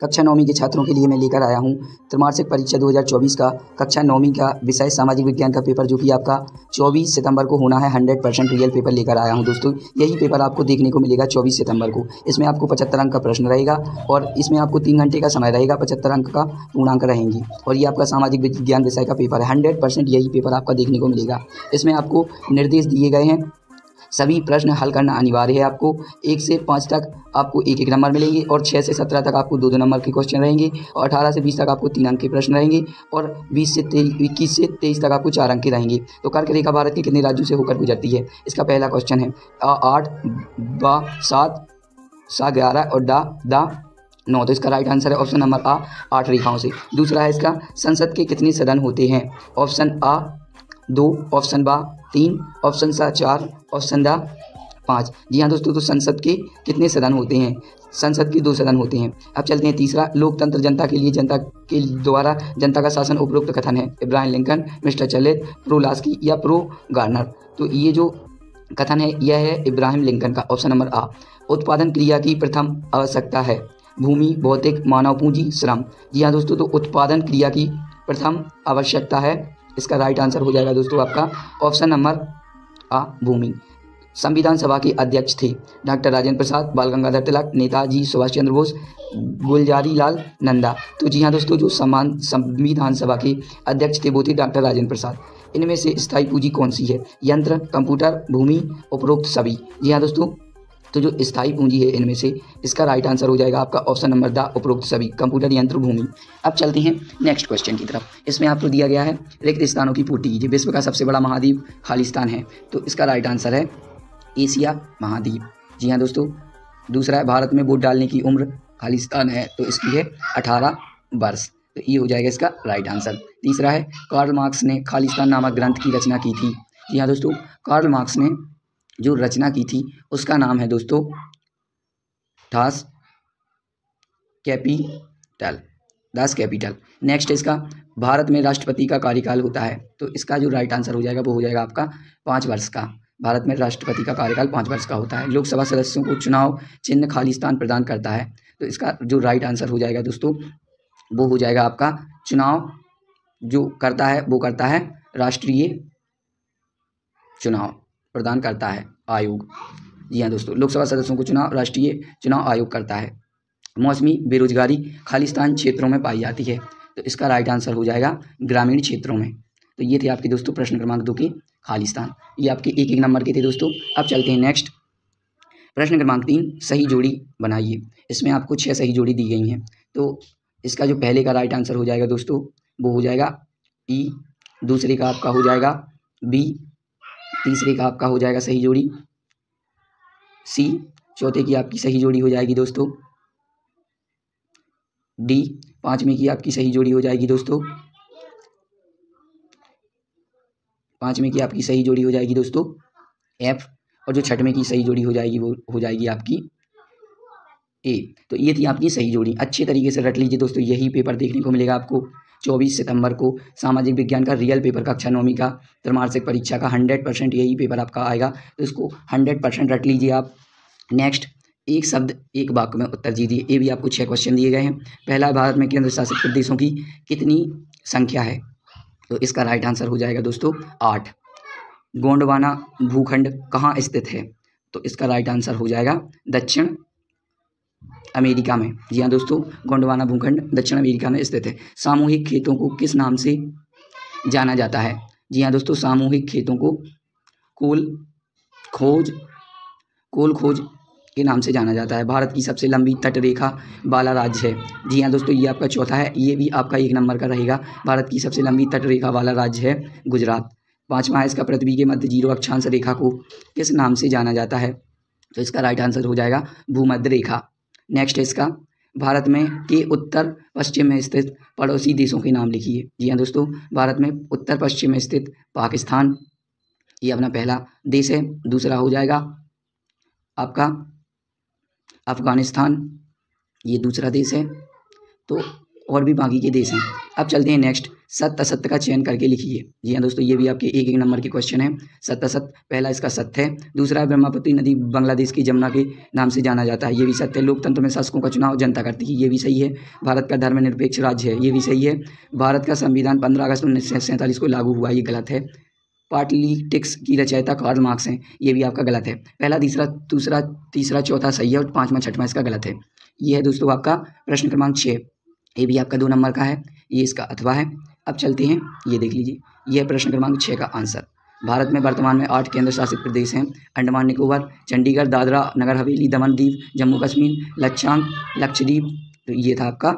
कक्षा 9वीं के छात्रों के लिए मैं लेकर आया हूं त्रैमासिक परीक्षा 2024 का कक्षा 9वीं का विषय सामाजिक विज्ञान का पेपर, जो कि आपका 24 सितंबर को होना है। 100% रियल पेपर लेकर आया हूं दोस्तों। यही पेपर आपको देखने को मिलेगा 24 सितंबर को। इसमें आपको 75 अंक का प्रश्न रहेगा और इसमें आपको 3 घंटे का समय रहेगा। 75 अंक का पूर्णांक रहेंगी और ये आपका सामाजिक विज्ञान विषय का पेपर है। 100% यही पेपर आपका देखने को मिलेगा। इसमें आपको निर्देश दिए गए हैं, सभी प्रश्न हल करना अनिवार्य है। आपको 1 से 5 तक आपको 1-1 नंबर मिलेंगे और 6 से 17 तक आपको 2-2 नंबर के क्वेश्चन रहेंगे और 18 से 20 तक आपको 3 अंक के प्रश्न रहेंगे और 21 से 23 तक आपको 4 अंक के रहेंगे। तो कर्क रेखा भारत के कितने राज्यों से होकर गुजरती है? इसका पहला क्वेश्चन है 8, बा 7, सा 11 और डा 9। तो इसका राइट आंसर है ऑप्शन नंबर आ 8 रेखाओं से। दूसरा है इसका संसद के कितने सदन होते हैं? ऑप्शन आ 2, ऑप्शन बा 3, ऑप्शन सा 4, ऑप्शन दा 5। जी हाँ दोस्तों, तो संसद के कितने सदन होते हैं? संसद के 2 सदन होते हैं। अब चलते हैं तीसरा, लोकतंत्र जनता के लिए जनता के द्वारा जनता का शासन उपरोक्त कथन है। इब्राहिम लिंकन, मिस्टर चलित, प्रो लास्की या प्रो गार्नर। तो ये जो कथन है यह है इब्राहिम लिंकन का, ऑप्शन नंबर आ। उत्पादन क्रिया की प्रथम आवश्यकता है भूमि, भौतिक, मानव पूंजी, श्रम। जी हाँ दोस्तों, तो उत्पादन क्रिया की प्रथम आवश्यकता है, इसका राइट आंसर हो जाएगा दोस्तों आपका ऑप्शन नंबर आ भूमि। संविधान सभा के अध्यक्ष थे डॉक्टर राजेंद्र प्रसाद, बाल गंगाधर तिलक, नेताजी सुभाष चंद्र बोस, गुलजारी लाल नंदा। तो जी हाँ दोस्तों, जो संविधान सभा के अध्यक्ष थे वो थे डॉक्टर राजेंद्र प्रसाद। इनमें से स्थायी पूंजी कौन सी है? यंत्र, कंप्यूटर, भूमि, उपरोक्त सभी। जी हाँ दोस्तों, तो जो स्थायी पूंजी है इनमें से इसका राइट आंसर हो जाएगा आपका ऑप्शन नंबर द उपरोक्त सभी, कंप्यूटर, यंत्र, भूमि। अब चलते हैं नेक्स्ट क्वेश्चन की तरफ। इसमें आपको दिया गया है रिक्त स्थानों की पूर्ति कीजिए। विश्व का सबसे बड़ा महाद्वीप खालिस्तान है, तो इसका राइट आंसर है एशिया महाद्वीप। जी हाँ दोस्तों। दूसरा है भारत में वोट डालने की उम्र खालिस्तान है, तो इसकी है 18 वर्ष, तो ये हो जाएगा इसका राइट आंसर। तीसरा है कार्ल मार्क्स ने खालिस्तान नामक ग्रंथ की रचना की थी। जी हाँ दोस्तों, कार्ल मार्क्स ने जो रचना की थी उसका नाम है दोस्तों दास कैपिटल। नेक्स्ट इसका भारत में राष्ट्रपति का कार्यकाल होता है, तो इसका जो राइट आंसर हो जाएगा वो हो जाएगा आपका 5 वर्ष का। भारत में राष्ट्रपति का कार्यकाल 5 वर्ष का होता है। लोकसभा सदस्यों को चुनाव चिन्ह खालिस्तान प्रदान करता है, तो इसका जो राइट आंसर हो जाएगा दोस्तों वो हो जाएगा आपका चुनाव जो करता है वो करता है राष्ट्रीय चुनाव प्रदान करता है आयोग। जी हाँ दोस्तों, लोकसभा सदस्यों को चुनाव राष्ट्रीय चुनाव आयोग करता है। मौसमी बेरोजगारी खालिस्तान क्षेत्रों में पाई जाती है, तो इसका राइट आंसर हो जाएगा ग्रामीण क्षेत्रों में। तो ये थे आपके दोस्तों प्रश्न क्रमांक 2 के खालिस्तान। ये आपके 1-1 नंबर के थे दोस्तों। अब चलते हैं नेक्स्ट प्रश्न क्रमांक 3, सही जोड़ी बनाइए। इसमें आपको 6 सही जोड़ी दी गई हैं, तो इसका जो पहले का राइट आंसर हो जाएगा दोस्तों वो हो जाएगा ई, दूसरे का आपका हो जाएगा बी, तीसरे का आपका हो जाएगा सही जोड़ी सी, चौथे की आपकी सही जोड़ी हो जाएगी दोस्तों डी, पांचवें की आपकी सही जोड़ी हो जाएगी दोस्तों एफ, और जो छठवें की सही जोड़ी हो जाएगी वो हो जाएगी आपकी ए। तो ये थी आपकी सही जोड़ी। अच्छे तरीके से रट लीजिए दोस्तों, यही पेपर देखने को मिलेगा आपको 24 सितंबर को सामाजिक विज्ञान का रियल पेपर कक्षा 9वीं का त्रैमासिक परीक्षा का 100% यही पेपर आपका आएगा, तो इसको 100% रट लीजिए आप। नेक्स्ट, एक शब्द एक वाक्य में उत्तर दीजिए। ये भी आपको 6 क्वेश्चन दिए गए हैं। पहला, भारत में केंद्र शासित प्रदेशों की कितनी संख्या है? तो इसका राइट आंसर हो जाएगा दोस्तों 8। गोंडवाना भूखंड कहाँ स्थित है? तो इसका राइट आंसर हो जाएगा दक्षिण अमेरिका में। जी हाँ दोस्तों, गोंडवाना भूखंड दक्षिण अमेरिका में स्थित है। सामूहिक खेतों को किस नाम से जाना जाता है? जी हाँ दोस्तों, सामूहिक खेतों को कोल खोज के नाम से जाना जाता है। भारत की सबसे लंबी तट रेखा वाला राज्य है। जी हाँ दोस्तों, ये आपका चौथा है, ये भी आपका 1 नंबर का रहेगा। भारत की सबसे लंबी तट रेखा वाला राज्य है गुजरात। 5वां है इसका पृथ्वी के मध्य 0 अक्षांश रेखा को किस नाम से जाना जाता है? तो इसका राइट आंसर हो जाएगा भूमध्य रेखा। नेक्स्ट है इसका भारत में के उत्तर पश्चिम में स्थित पड़ोसी देशों के नाम लिखिए। जी हाँ दोस्तों, भारत में उत्तर पश्चिम में स्थित पाकिस्तान, ये अपना पहला देश है। दूसरा हो जाएगा आपका अफगानिस्तान, ये दूसरा देश है। तो और भी बाकी के देश हैं। अब चलते हैं नेक्स्ट, सत्य असत्य का चयन करके लिखिए। जी हाँ दोस्तों, ये भी आपके एक एक नंबर के क्वेश्चन है। सत्य असत्य, पहला इसका सत्य है। दूसरा है ब्रह्मपुत्र नदी बांग्लादेश की जमुना के नाम से जाना जाता है, ये भी सत्य है। लोकतंत्र में शासकों का चुनाव जनता करती है, ये भी सही है। भारत का धर्मनिरपेक्ष राज्य है, ये भी सही है। भारत का संविधान 15 अगस्त 1947 को लागू हुआ, ये गलत है। पार्टलीटिक्स की रचयिता कार्ल मार्क्स हैं, ये भी आपका गलत है। पहला, दूसरा, तीसरा, चौथा सही है और पाँचवा छठवां इसका गलत है। ये है दोस्तों आपका प्रश्न क्रमांक 6, ये भी आपका 2 नंबर का है, ये इसका अथवा है। अब चलते हैं, ये देख लीजिए, ये है प्रश्न क्रमांक 6 का आंसर। भारत में वर्तमान में 8 केंद्र शासित प्रदेश हैं, अंडमान निकोबार, चंडीगढ़, दादरा नगर हवेली, दमन दीव, जम्मू कश्मीर, लक्षद्वीप। तो ये था आपका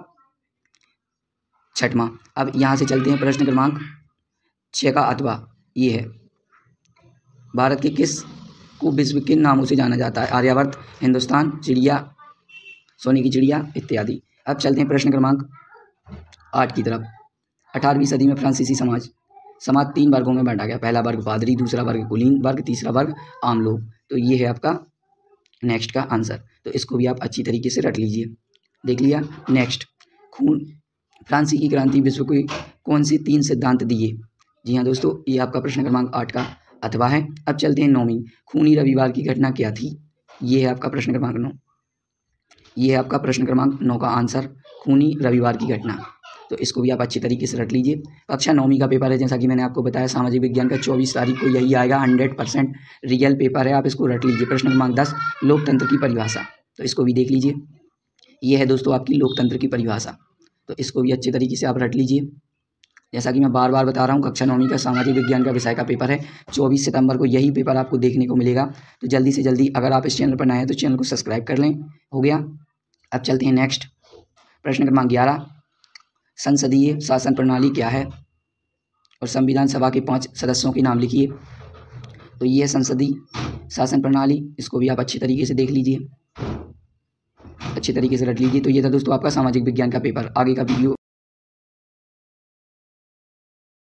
छठवां। अब यहाँ से चलते हैं प्रश्न क्रमांक 6 का अथवा, ये है भारत के किस को विश्व के नामों से जाना जाता है? आर्यावर्त, हिंदुस्तान, चिड़िया, सोने की चिड़िया इत्यादि। अब चलते हैं प्रश्न क्रमांक 8 की तरफ। 18वीं सदी में फ्रांसीसी समाज 3 वर्गों में बांटा गया। पहला वर्ग पादरी, दूसरा वर्ग कुलीन वर्ग, तीसरा वर्ग आम लोग। तो ये है आपका नेक्स्ट का आंसर। तो इसको भी आप अच्छी तरीके से रट लीजिए। देख लिया। नेक्स्ट, फ्रांसी की क्रांति विश्व को कौन से 3 सिद्धांत दिए? जी हाँ दोस्तों, ये आपका प्रश्न क्रमांक 8 का अथवा है। अब चलते हैं 9वीं, खूनी रविवार की घटना क्या थी? ये है आपका प्रश्न क्रमांक 9, ये है आपका प्रश्न क्रमांक 9 का आंसर, खूनी रविवार की घटना। तो इसको भी आप अच्छी तरीके से रट लीजिए। कक्षा 9वीं का पेपर है, जैसा कि मैंने आपको बताया, सामाजिक विज्ञान का 24 तारीख को यही आएगा। 100% रियल पेपर है, आप इसको रट लीजिए। प्रश्न क्रमांक 10, लोकतंत्र की परिभाषा। तो इसको भी देख लीजिए। ये है दोस्तों आपकी लोकतंत्र की परिभाषा। तो इसको भी अच्छे तरीके से आप रट लीजिए। जैसा कि मैं बार बार बता रहा हूँ, कक्षा 9वीं का सामाजिक विज्ञान का विषय का पेपर है। 24 सितंबर को यही पेपर आपको देखने को मिलेगा। तो जल्दी से जल्दी, अगर आप इस चैनल पर नए हैं तो चैनल को सब्सक्राइब कर लें। हो गया। अब चलते हैं नेक्स्ट, प्रश्न क्रमांक 11, संसदीय शासन प्रणाली क्या है? और संविधान सभा के 5 सदस्यों के नाम लिखिए। तो ये है संसदीय शासन प्रणाली, इसको भी आप अच्छी तरीके से देख लीजिए, अच्छी तरीके से रट लीजिए। तो ये था दोस्तों आपका सामाजिक विज्ञान का पेपर। आगे का वीडियो